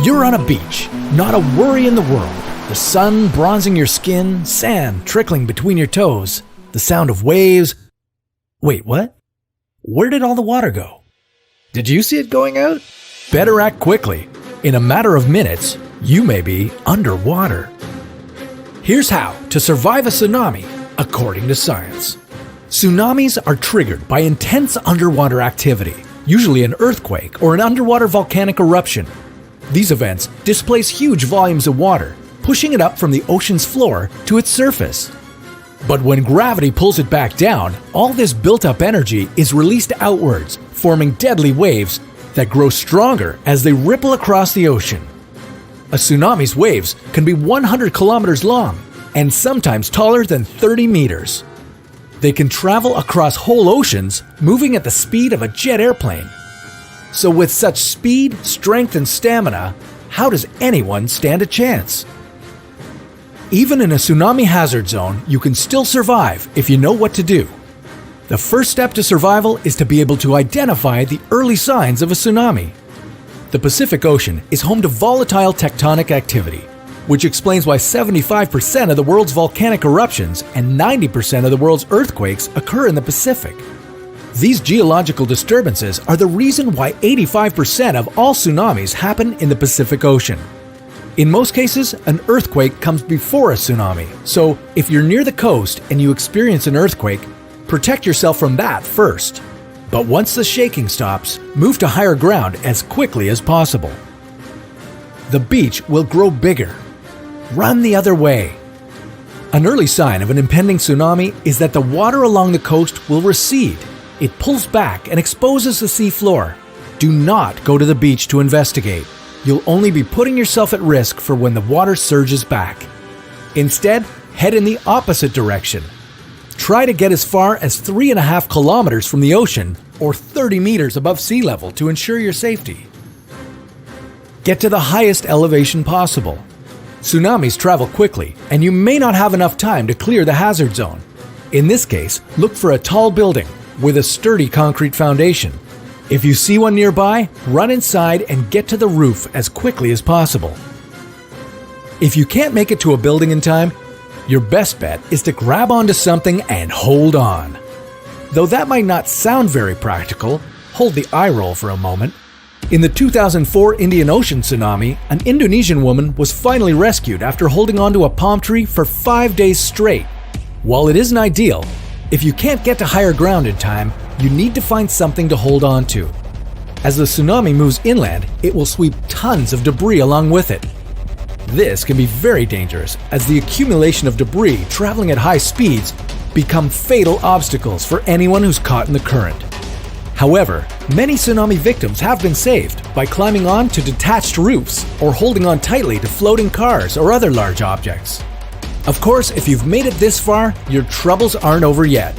You're on a beach, not a worry in the world. The sun bronzing your skin, sand trickling between your toes, the sound of waves. Wait, what? Where did all the water go? Did you see it going out? Better act quickly. In a matter of minutes, you may be underwater. Here's how to survive a tsunami, according to science. Tsunamis are triggered by intense underwater activity, usually an earthquake or an underwater volcanic eruption. These events displace huge volumes of water, pushing it up from the ocean's floor to its surface. But when gravity pulls it back down, all this built-up energy is released outwards, forming deadly waves that grow stronger as they ripple across the ocean. A tsunami's waves can be 100 kilometers long and sometimes taller than 30 meters. They can travel across whole oceans, moving at the speed of a jet airplane. So with such speed, strength, and stamina, how does anyone stand a chance? Even in a tsunami hazard zone, you can still survive if you know what to do. The first step to survival is to be able to identify the early signs of a tsunami. The Pacific Ocean is home to volatile tectonic activity, which explains why 75% of the world's volcanic eruptions and 90% of the world's earthquakes occur in the Pacific. These geological disturbances are the reason why 85% of all tsunamis happen in the Pacific Ocean. In most cases, an earthquake comes before a tsunami, so if you're near the coast and you experience an earthquake, protect yourself from that first. But once the shaking stops, move to higher ground as quickly as possible. The beach will grow bigger. Run the other way. An early sign of an impending tsunami is that the water along the coast will recede. It pulls back and exposes the seafloor. Do not go to the beach to investigate. You'll only be putting yourself at risk for when the water surges back. Instead, head in the opposite direction. Try to get as far as 3.5 kilometers from the ocean or 30 meters above sea level to ensure your safety. Get to the highest elevation possible. Tsunamis travel quickly, and you may not have enough time to clear the hazard zone. In this case, look for a tall building with a sturdy concrete foundation. If you see one nearby, run inside and get to the roof as quickly as possible. If you can't make it to a building in time, your best bet is to grab onto something and hold on. Though that might not sound very practical, hold the eye roll for a moment. In the 2004 Indian Ocean tsunami, an Indonesian woman was finally rescued after holding onto a palm tree for 5 days straight. While it isn't ideal, if you can't get to higher ground in time, you need to find something to hold on to. As the tsunami moves inland, it will sweep tons of debris along with it. This can be very dangerous as the accumulation of debris traveling at high speeds become fatal obstacles for anyone who's caught in the current. However, many tsunami victims have been saved by climbing on to detached roofs or holding on tightly to floating cars or other large objects. Of course, if you've made it this far, your troubles aren't over yet.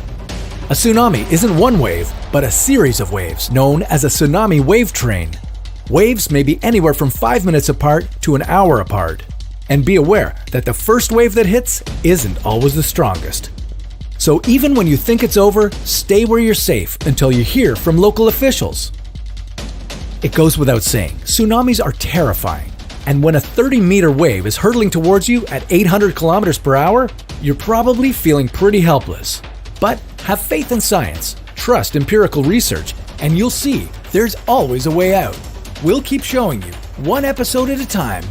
A tsunami isn't one wave, but a series of waves known as a tsunami wave train. Waves may be anywhere from 5 minutes apart to an hour apart. And be aware that the first wave that hits isn't always the strongest. So even when you think it's over, stay where you're safe until you hear from local officials. It goes without saying, tsunamis are terrifying. And when a 30-meter wave is hurtling towards you at 800 kilometers per hour, you're probably feeling pretty helpless. But have faith in science, trust empirical research, and you'll see there's always a way out. We'll keep showing you, one episode at a time,